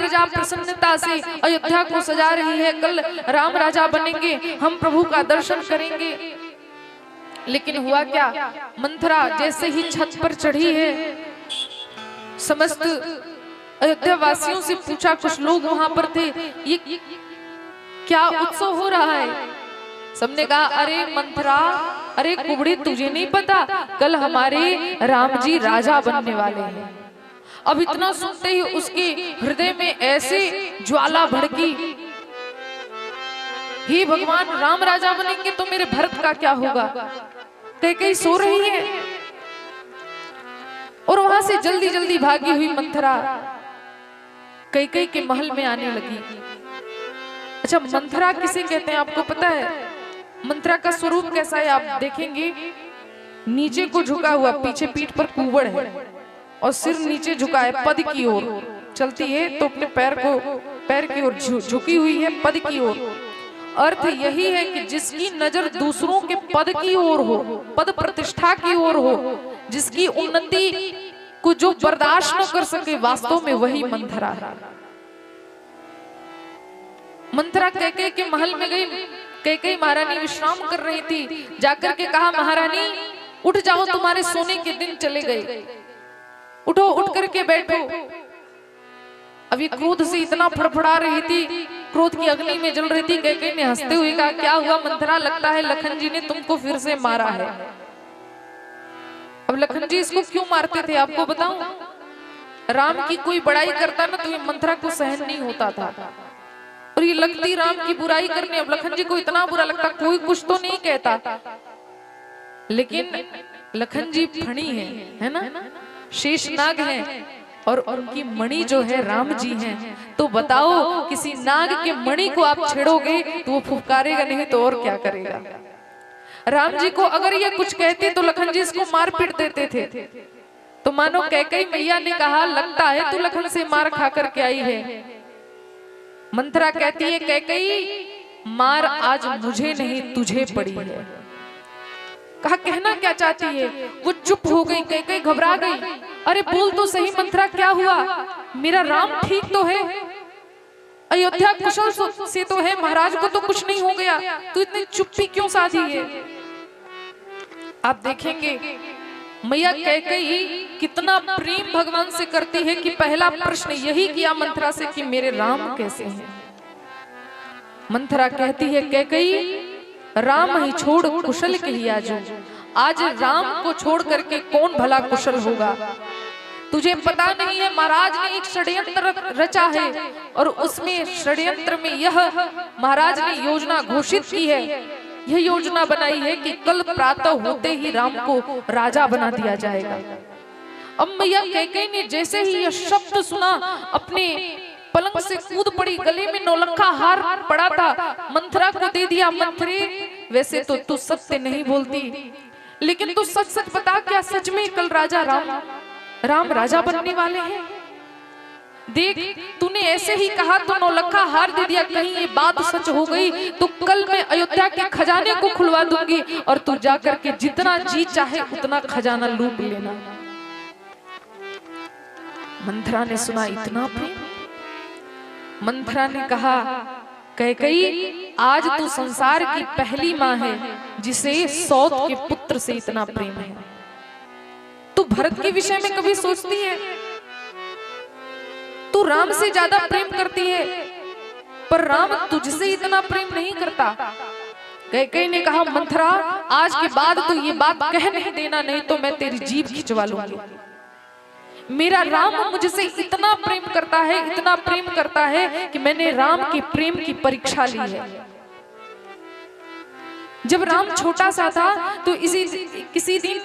प्रजा प्रसन्नता से अयोध्या को सजा रही है, कल राम राजा बनेंगे, हम प्रभु का दर्शन करेंगे। लेकिन हुआ क्या, मंथरा जैसे ही छत पर चढ़ी है, समस्त अयोध्या वासियों से पूछा, कुछ लोग वहां पर थे, ये क्या उत्सव हो रहा है? सबने कहा, अरे मंथरा, अरे कुबड़ी, तुझे नहीं पता कल हमारे राम जी राजा बनने वाले हैं। अब इतना सुनते ही उसके हृदय में ऐसे ज्वाला भड़की, हे भगवान, राम राजा बनेंगे तो मेरे भरत का क्या होगा? कैकेयी सो रही है और वहां से जल्दी जल्दी भागी हुई मंथरा कैकेयी के महल में आने लगी। अच्छा, मंथरा किसे कहते हैं आपको पता है? मंथरा का स्वरूप कैसा है आप देखेंगे, नीचे को झुका हुआ, पीछे पीठ पर कुबड़ है और सिर नीचे झुका है, पद की ओर चलती है तो अपने पैर की ओर झुकी हुई है, पद की ओर। अर्थ यही है कि जिसकी नजर दूसरों के पद की ओर हो, पद प्रतिष्ठा की ओर हो, जिसकी उन्नति को जो बर्दाश्त न कर सके, वास्तव में वही मंथरा है। मंथरा कैकेयी के महल में गई। कैकेयी महारानी विश्राम कर रही थी, जाकर के कहा, महारानी उठ जाओ, तुम्हारे सोने के दिन चले गए, उठो, उठ करके बैठो। अभी क्रोध से इतना फड़फड़ा रही थी, क्रोध की अग्नि में जल रही थी। कैकेयी ने हंसते हुए कहा, क्या हुआ मंथरा, लगता है लखन जी ने तुमको फिर से मारा है। अब लखन जी इसको क्यों मारते थे आपको बताऊं? राम की कोई बड़ाई करता ना तो ये मंथरा को सहन नहीं होता था, और ये लगती राम की बुराई करने। अब लखन जी को इतना बुरा लगता, कोई कुछ तो नहीं कहता, लेकिन लखन जी फणी है ना, शेषनाग है, और उनकी मणि जो है राम जी हैं। तो बताओ, किसी नाग के मणि को आप छेड़ोगे तो वो फुफकारेगा नहीं तो और क्या करेगा? राम जी को अगर ये कुछ कहते तो लखन जी इसको मार पीट देते थे। तो मानो कैकेयी मैया ने कहा, लगता है तू लखन से मार खा करके आई है। मंथरा कहती है, कैकेयी, मार आज मुझे नहीं तुझे पड़ी है। कहा, कहना क्या चाहती है? वो चुप हो गई, कैकेयी घबरा गई। अरे बोल तो सही मंथरा, क्या हुआ? मेरा राम ठीक तो है, अयोध्या कुशल से तो है, महाराज को तो कुछ नहीं हो गया, तो इतनी चुप्पी क्यों साधी है? आप देखेंगे मैया कैकेयी कितना प्रेम भगवान से करती है कि पहला प्रश्न यही किया मंथरा से कि मेरे राम कैसे हैं। मंथरा कहती है, कैकेयी, राम ही छोड़ कुशल के ही आजो। आज राम को छोड़ करके कौन भला कुशल होगा? तुझे पता नहीं है, महाराज ने एक षड्यंत्र रचा है, और उसमें षड्यंत्र में यह महाराज ने योजना घोषित की है, यह योजना बनाई है कि कल प्रातः होते ही राम को राजा बना दिया जाएगा। अब मैया कैकेयी ने जैसे ही यह शब्द सुना, अपने पलंग से कूद पड़ी, गले में नौलखा हार पड़ा था, मंथरा को दे दिया। मंथरे, वैसे तो तू सत्य नहीं बोलती, लेकिन तू सच सच बता, क्या सच में कल राम राजा बनने वाले हैं? देख, तूने ऐसे ही कहा तो नौलखा हार दे दिया, कहीं ये बात सच हो गई तो कल मैं अयोध्या के खजाने को खुलवा दूंगी, और तू जाकर के जितना जी चाहे उतना खजाना लूट लेना। मंथरा ने सुना, इतना प्रेम? मंथरा ने कहा, कैकेयी, आज तू संसार की पहली माँ है जिसे सौत के पुत्र से इतना प्रेम है। तू भरत के विषय में कभी सोचती है? तू राम से ज्यादा प्रेम करती है, पर राम तुझसे इतना प्रेम नहीं करता। कैकेयी ने कहा, मंथरा, आज के बाद तो ये बात कह नहीं देना, नहीं तो मैं तेरी जीभ खिंचवा लूंगी। मेरा राम मुझसे इतना प्रेम करता है, इतना प्रेम करता है कि मैंने राम के प्रेम की परीक्षा ली है। जब राम छोटा सा था तो किसी दिन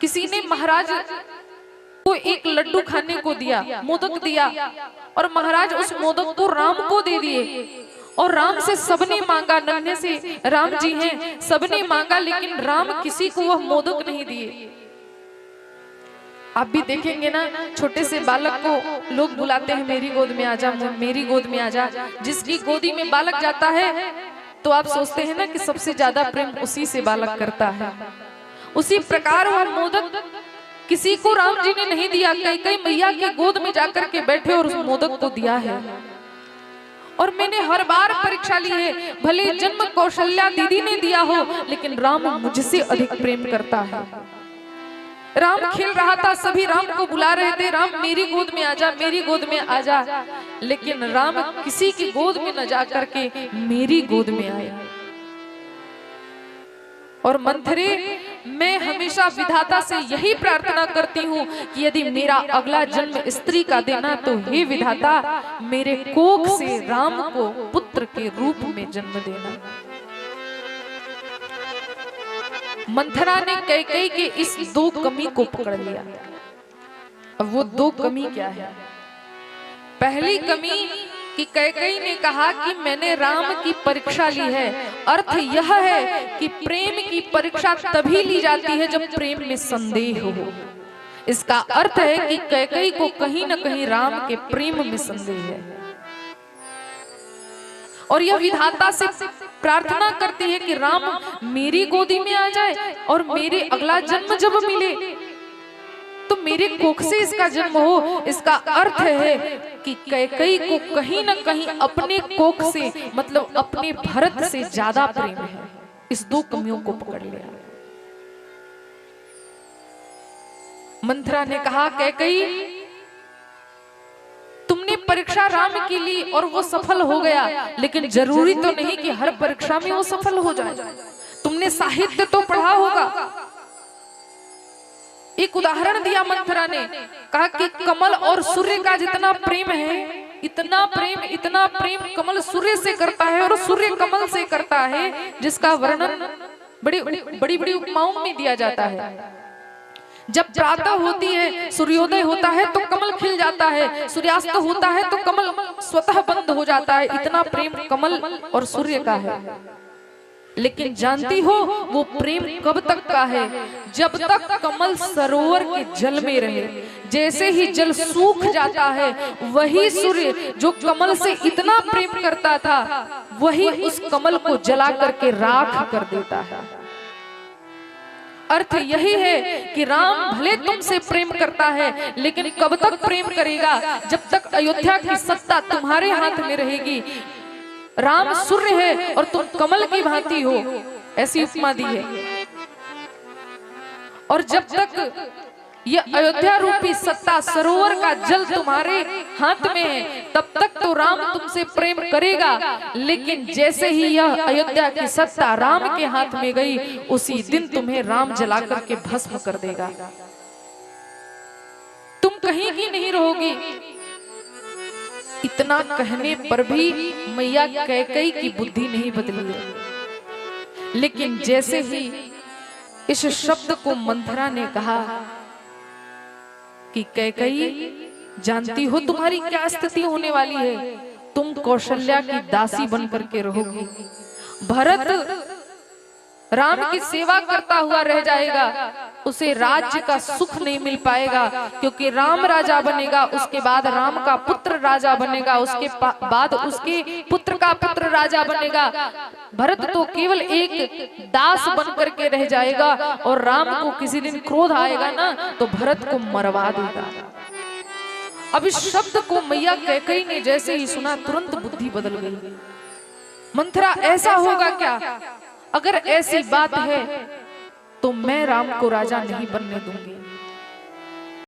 किसी ने महाराज को एक लड्डू खाने को दिया, मोदक दिया, और महाराज उस मोदक को राम को दे दिए, और राम से सबने मांगा, नन्हे से राम जी हैं, सबने मांगा, लेकिन राम किसी को वह मोदक नहीं दिए। आप भी देखेंगे ना, छोटे से बालक को लोग बुलाते हैं, मेरी गोद में आजा, मेरी गोद में आजा। जिसकी गोदी में बालक जाता है तो आप सोचते हैं ना कि सबसे ज्यादा प्रेम उसी से बालक करता है। उसी प्रकार वह मोदक किसी को राम जी ने नहीं दिया, कई मैया के गोद में जाकर के बैठे और उस मोदक को दिया है। और मैंने हर बार परीक्षा ली है, भले जन्म कौशल्या दीदी ने दिया हो, लेकिन राम मुझसे अधिक प्रेम करता है। राम खेल रहा था, सभी राम को बुला रहे थे, राम मेरी गोद में आजा, मेरी गोद में आजा, लेकिन राम किसी की गोद में न जा करके मेरी गोद में आया। और मंथरे, मैं हमेशा विधाता से यही प्रार्थना करती हूँ कि यदि मेरा अगला जन्म स्त्री का देना, तो हे विधाता मेरे कोख से राम को पुत्र के रूप में जन्म देना। मंथरा ने कैकेयी के इस दो कमी को पकड़ लिया। अब वो दो कमी क्या है? पहली कमी कि कैकेयी ने कहा कि मैंने राम की परीक्षा ली है। अर्थ यह है कि प्रेम की परीक्षा तभी ली जाती है जब प्रेम में संदेह हो। इसका अर्थ है कि कैकेयी को कहीं न कहीं राम के प्रेम में संदेह है, और यह विधाता से प्रार्थना करती है कि राम मेरी गोदी में आ जाए और मेरे अगला जन्म जब मिले तो मेरे कोख से इसका जन्म हो। इसका अर्थ है कि कैकेयी को कहीं न कहीं अपने कोख से, मतलब अपने भरत से ज्यादा प्रेम है। इस दो कमियों को पकड़ लिया। मंथरा ने कहा, कैकेयी तुमने परीक्षा राम की ली और वो सफल हो गया, लेकिन जरूरी तो नहीं कि हर परीक्षा में वो सफल हो जाए। तुमने साहित्य तो पढ़ा होगा। एक उदाहरण दिया मंथरा ने, कहा कि कमल और सूर्य का जितना प्रेम है, इतना प्रेम कमल सूर्य से करता है और सूर्य कमल से करता है, जिसका वर्णन बड़ी बड़ी उपमाओं में दिया जाता है। जब प्रातः होती है, सूर्योदय होता है तो कमल खिल जाता है, सूर्यास्त होता है तो कमल स्वतः बंद हो जाता है। इतना प्रेम कमल और सूर्य का है। लेकिन जानती हो वो प्रेम कब तक का है? जब तक कमल सरोवर के जल में रहे। जैसे ही जल सूख जाता है, वही सूर्य जो कमल से इतना प्रेम करता था, वही उस कमल को जला करके राख कर देता है। अर्थ यही है कि राम भले तुमसे प्रेम करता है, लेकिन कब तक प्रेम करेगा? जब तक अयोध्या की सत्ता तुम्हारे हाथ में रहेगी। राम सूर्य है और तुम कमल की भांति हो, ऐसी उपमा दी है। और जब तक यह अयोध्या रूपी सत्ता, सरोवर का जल तुम्हारे हाथ में है, तब तक तो राम तुमसे प्रेम करेगा। लेकिन जैसे ही यह अयोध्या की सत्ता राम के हाथ में गई, उसी दिन तुम्हें राम जला करके भस्म कर देगा। तुम कहीं की नहीं रहोगी। इतना कहने पर भी मैया कैकेयी की बुद्धि नहीं बदली है। लेकिन जैसे ही इस शब्द को मंथरा ने कहा कि कैकेयी जानती हो तुम्हारी क्या स्थिति होने वाली है, तुम कौशल्या की दासी बन करके रहोगी। भरत राम की सेवा करता हुआ रह जाएगा, उसे राज्य का सुख नहीं मिल पाएगा, क्योंकि राम राजा बनेगा, उसके बाद राम का पुत्र राजा बनेगा, उसके बाद उसके पुत्र का पुत्र राजा बनेगा। भरत तो केवल एक दास बन करके रह जाएगा, और राम को किसी दिन क्रोध आएगा ना, तो भरत को मरवा देगा। अब इस शब्द को मैया कैकेयी ने जैसे ही सुना, तुरंत बुद्धि बदल गई। मंथरा, ऐसा होगा क्या? अगर ऐसी बात है तो मैं राम को राजा नहीं बनने दूंगी।